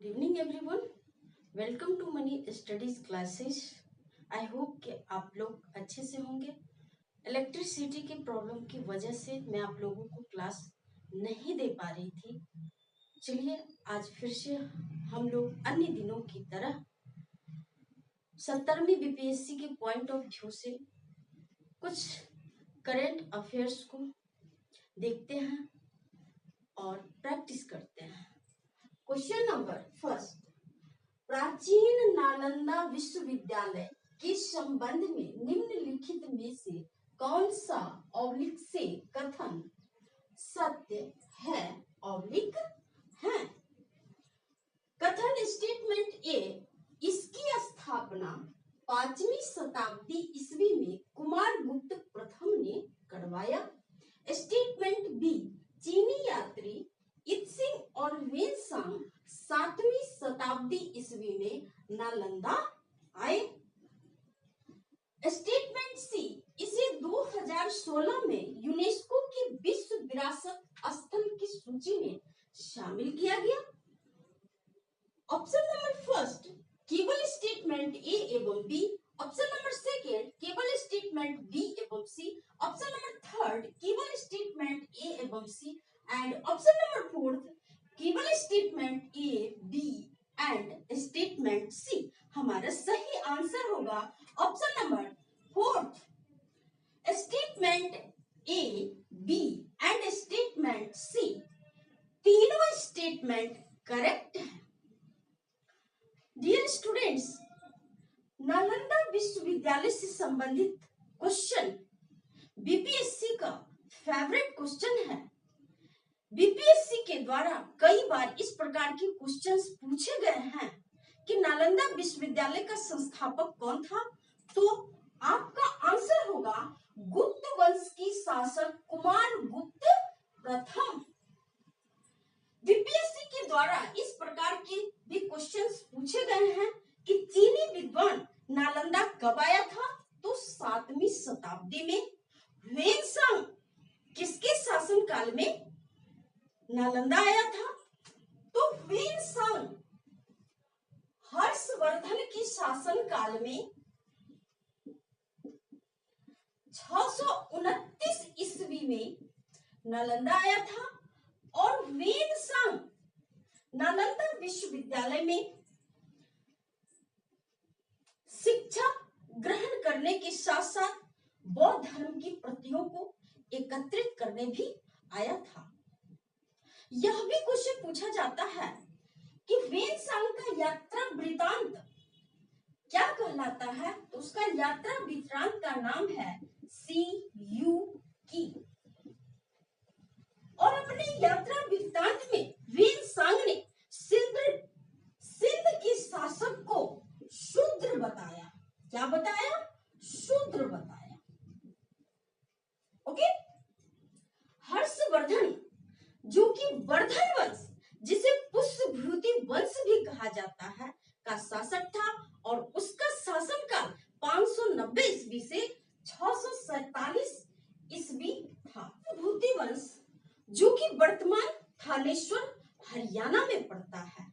Evening everyone, welcome to money studies classes. I hope कि आप लोग अच्छे से होंगे। इलेक्ट्रिसिटी की प्रॉब्लम की वजह से मैं आप लोगों को क्लास नहीं दे पा रही थी। चलिए आज फिर से हम लोग अन्य दिनों की तरह 70वीं बीपीएससी के पॉइंट ऑफ व्यू से कुछ करंट अफेयर्स को देखते हैं और प्रैक्टिस करते हैं। क्वेश्चन नंबर फर्स्ट, प्राचीन नालंदा विश्वविद्यालय के संबंध में निम्नलिखित में से कौन सा ऑब्लिक से कथन सत्य है ऑब्लिक है? कथन स्टेटमेंट ए, इसकी स्थापना 5वीं शताब्दी ईस्वी में कुमार गुप्त प्रथम ने करवाया। स्टेटमेंट बी, चीनी यात्री इत्सिंग और वेनसांग 7वीं शताब्दी ईस्वी में नालंदा आए। स्टेटमेंट सी, इसे 2016 में यूनेस्को की विश्व विरासत स्थल की सूची में शामिल किया गया। ऑप्शन नंबर फर्स्ट केवल स्टेटमेंट ए एवं बी, ऑप्शन नंबर सेकेंड केवल स्टेटमेंट बी एवं सी, ऑप्शन नंबर थर्ड केवल स्टेटमेंट ए एवं C and option number fourth केवल statement A B and statement C. हमारा सही आंसर होगा option number fourth, statement A B and statement C. तीनों statement correct है। Dear students, Nalanda विश्वविद्यालय से संबंधित क्वेश्चन बीपीएससी का फेवरेट क्वेश्चन है। बीपीएससी के द्वारा कई बार इस प्रकार के क्वेश्चंस पूछे गए हैं कि नालंदा विश्वविद्यालय का संस्थापक कौन था, तो आपका आंसर होगा गुप्त वंश की शासक कुमार गुप्त प्रथम। बीपीएससी के द्वारा इस प्रकार के भी क्वेश्चंस पूछे गए हैं कि चीनी विद्वान नालंदा कब आया था, तो 7वीं शताब्दी में। वेनसांग किसके शासन काल में नालंदा आया था, तो वेनसांग हर्षवर्धन के शासन काल में 629 ईस्वी में नालंदा आया था। और वेनसांग नालंदा विश्वविद्यालय में शिक्षा ग्रहण करने के साथ साथ बौद्ध धर्म की प्रतियों को एकत्रित करने भी आया था। यह भी क्वेश्चन पूछा जाता है कि वेनसांग का यात्रा वृतांत क्या कहलाता है, तो उसका यात्रा वृतांत का नाम है CU। और अपने यात्रा वृत्तांत में वेनसांग ने सिंध के शासक को शूद्र बताया। क्या बताया? शूद्र बताया। ओके। हर्षवर्धन जो कि वर्धन वंश, जिसे पुष्यभूति वंश भी कहा जाता है, का शासक था और उसका शासनकाल 590 ईस्वी से 647 ईस्वी था। भूति वंश जो कि वर्तमान थानेश्वर हरियाणा में पड़ता है,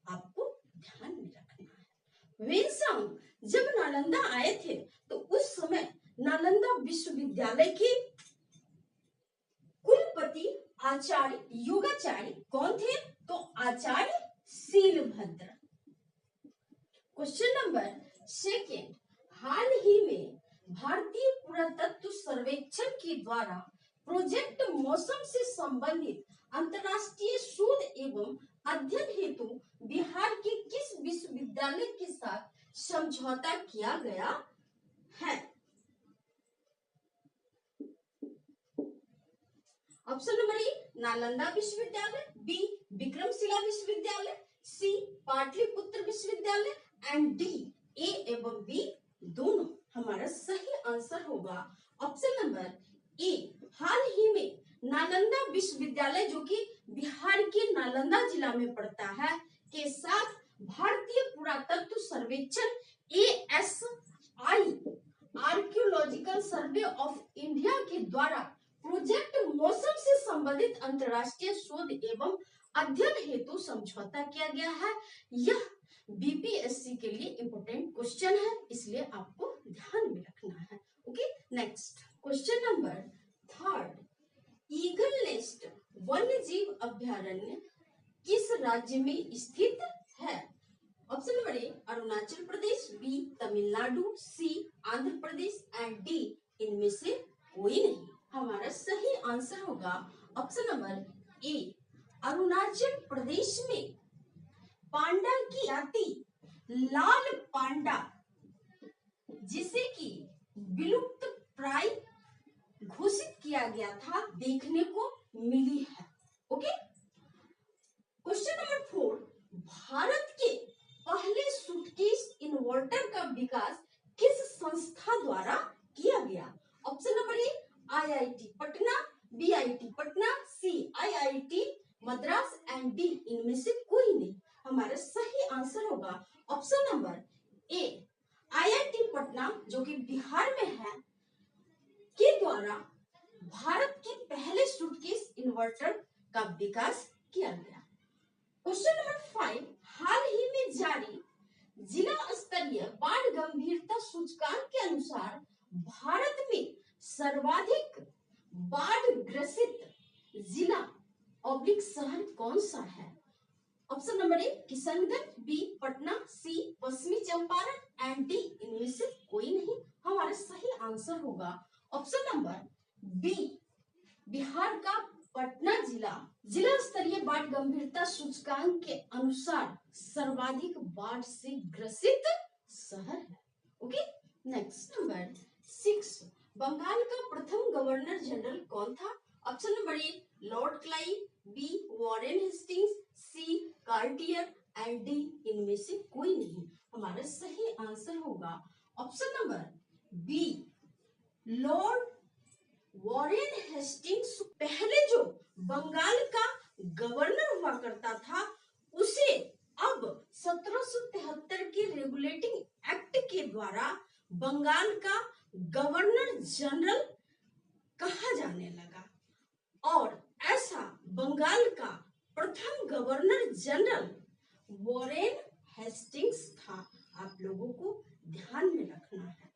आपको ध्यान में रखना है। वेनसांग जब नालंदा आए थे तो उस समय नालंदा विश्वविद्यालय के कुलपति आचार्य योगाचार्य कौन थे, तो आचार्य शीलभद्र। क्वेश्चन नंबर सेकेंड, हाल ही में भारतीय पुरातत्व सर्वेक्षण के द्वारा प्रोजेक्ट मौसम से संबंधित अंतर्राष्ट्रीय शोध एवं अध्ययन हेतु बिहार के किस विश्वविद्यालय के साथ समझौता किया गया है? ऑप्शन नंबर ए नालंदा विश्वविद्यालय, बी विक्रमशिला विश्वविद्यालय, सी पाटलिपुत्र विश्वविद्यालय एंड डी ए एवं बी दोनों। हमारा सही आंसर होगा ऑप्शन नंबर ए, हाल ही में नालंदा विश्वविद्यालय जो कि बिहार के नालंदा जिला में पड़ता है के साथ भारतीय पुरातत्व सर्वेक्षण ASI archaeological survey of India के द्वारा प्रोजेक्ट मौसम से संबंधित अंतर्राष्ट्रीय शोध एवं अध्ययन हेतु समझौता पता किया गया है। यह बीपीएससी के लिए इंपॉर्टेंट क्वेश्चन है, इसलिए आपको ध्यान में रखना है। Okay, next question number 3, Eagle Nest वन्य जीव अभ्यारण्य किस राज्य में स्थित है? Option number A Arunachal Pradesh, B Tamil Nadu, C Andhra Pradesh and D इनमें से कोई नहीं। हमारा सही आंसर होगा option number A Arunachal Pradesh में पांडा की जाति लाल पांडा, जिसे कि विलुप्त प्राय घोषित किया गया था, देखने को मिली है। ओके, क्वेश्चन नंबर 4, भारत के पहले सूटकेस इन्वर्टर का विकास किस संस्था द्वारा किया गया? Option number A IIT Patna, B IT Patna, C IIT Madras and D इनमें से कोई नहीं। हमारा सही आंसर होगा option number A IIT Patna, जो कि बिहार में है, के द्वारा भारत के पहले सूटकेस इन्वर्टर का विकास किया गया। क्वेश्चन नंबर 5, हाल ही में जारी जिला स्तरीय बाढ़ गंभीरता सूचकांक के अनुसार भारत में सर्वाधिक बाढ़ ग्रसित जिला ऑब्लिक शहर कौन सा है? Option number A Kishanganj, B Patna, C पश्चिमी चंपारण एंड डी इनमें से कोई नहीं। हमारा सही आंसर होगा ऑप्शन नंबर बी बिहार का पटना जिला स्तरीय बाढ़ गंभीरता सूचकांक के अनुसार सर्वाधिक बाढ़ से ग्रसित शहर है। ओके, नेक्स्ट नंबर 6, बंगाल का प्रथम गवर्नर जनरल कौन था? Option number A Lord Clive, B Warren Hastings, C Cartier and D इनमें से कोई नहीं। हमारा सही आंसर होगा option number B Lord Warren Hastings. पहले जो बंगाल का गवर्नर हुआ करता था, उसे अब 1773 के रेगुलेटिंग एक्ट के द्वारा बंगाल का गवर्नर जनरल कहा जाने लगा, और ऐसा बंगाल का प्रथम गवर्नर जनरल वॉरेन हेस्टिंग्स था। आप लोगों को ध्यान में रखना है।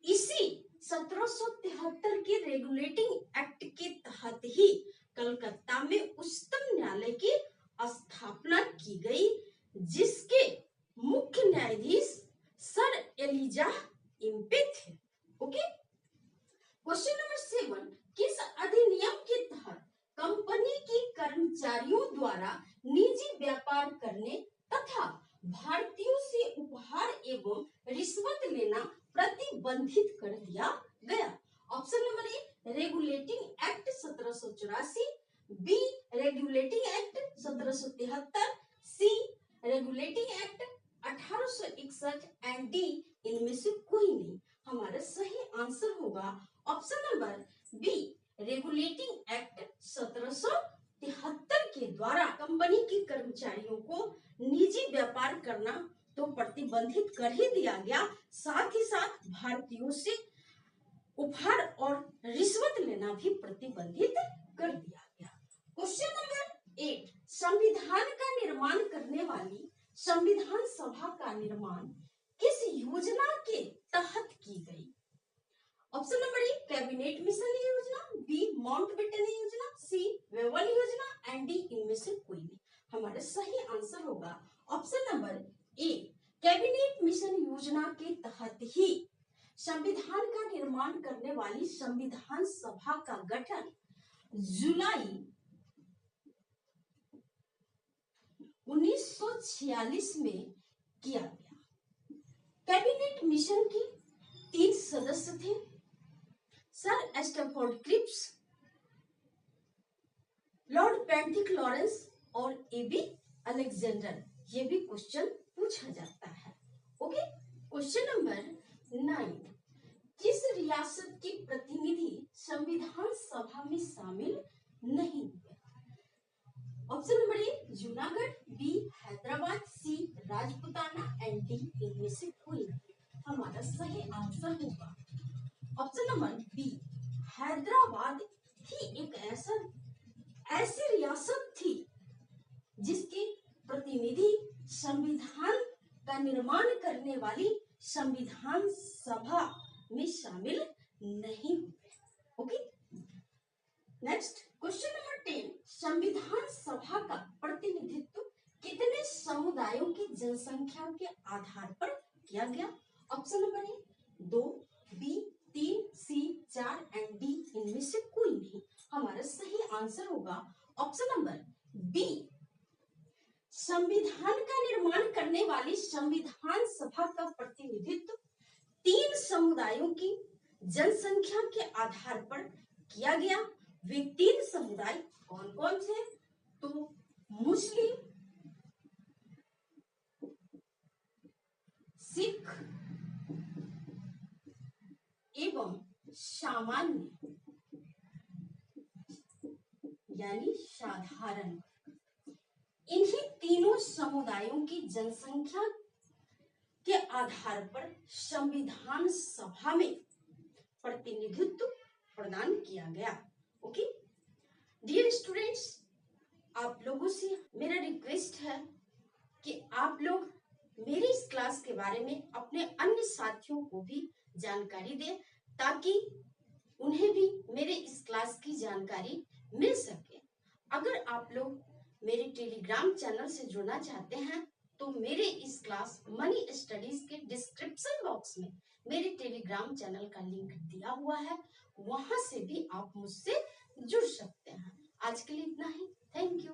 इसी 1773 के रेगुलेटिंग एक्ट के तहत ही कलकत्ता में उच्चतम न्यायालय की स्थापना की गई, जिसके मुख्य न्यायाधीश सर एलिजा इम्पे थे। ओके, क्वेश्चन नंबर 7, किस अधिनियम के तहत कंपनी के कर्मचारियों द्वारा निजी व्यापार करने तथा भारतीयों से उपहार एवं रिश्वत लेना प्रतिबंधित कर दिया गया? Option number A regulating act 1784, B regulating act 1773, C regulating act 1861 and D इनमें से कोई नहीं। हमारा सही आंसर होगा option number B regulating act 1773 के द्वारा कंपनी के कर्मचारियों को निजी व्यापार करना तो प्रतिबंधित कर ही दिया गया, साथ ही साथ भारतीयों से उपहार और रिश्वत लेना भी प्रतिबंधित कर दिया गया। क्वेश्चन नंबर 8, संविधान का निर्माण करने वाली संविधान सभा का निर्माण किस योजना के तहत की गई? ऑप्शन नंबर ए कैबिनेट मिशन योजना, बी माउंटबेटन योजना, सी वेवल योजना एंड डी इनमें से कोई नहीं। हमारा सही आंसर होगा ऑप्शन नंबर ए कैबिनेट मिशन योजना के तहत ही संविधान का निर्माण करने वाली संविधान सभा का गठन जुलाई 1946 में किया गया। कैबिनेट मिशन की 3 सदस्य थे, sir Stafford Cripps, lord Pethick Lawrence और एबी अलेक्जेंडर। ये भी क्वेश्चन पूछा जाता है। ओके, क्वेश्चन नंबर 9, किस रियासत के प्रतिनिधि संविधान सभा में शामिल नहीं हुए? Option number A Junagadh, B Hyderabad, C Rajputana and D इनमें से कोई नहीं। हमारा सही आंसर होगा ऑप्शन नंबर बी हैदराबाद ही एक ऐसी रियासत थी जिसके प्रतिनिधि संविधान का निर्माण करने वाली संविधान सभा में शामिल नहीं हुए। ओके, नेक्स्ट क्वेश्चन नंबर 10, संविधान सभा का प्रतिनिधित्व कितने समुदायों की जनसंख्या के आधार पर किया गया? Option number A 2, B 3, C 4 and D इनमें से कोई नहीं। हमारा सही आंसर होगा ऑप्शन नंबर बी। संविधान का निर्माण करने वाली संविधान सभा का प्रतिनिधित्व 3 समुदायों की जनसंख्या के आधार पर किया गया। वे 3 समुदाय कौन कौन थे? तो मुस्लिम, सिख एवं सामान्य यानी साधारण। इन्हीं तीनों समुदायों की जनसंख्या के आधार पर संविधान सभा में प्रतिनिधित्व प्रदान किया गया। ओके डियर स्टूडेंट्स, आप लोगों से मेरा रिक्वेस्ट है कि आप लोग मेरी इस क्लास के बारे में अपने अन्य साथियों को भी जानकारी दें, ताकि उन्हें भी मेरे इस क्लास की जानकारी मिल सके। अगर आप लोग मेरे टेलीग्राम चैनल से जुड़ना चाहते हैं तो मेरे इस क्लास मनी स्टडीज के डिस्क्रिप्शन बॉक्स में मेरे टेलीग्राम चैनल का लिंक दिया हुआ है, वहां से भी आप मुझसे जुड़ सकते हैं। आज के लिए इतना ही। Thank you.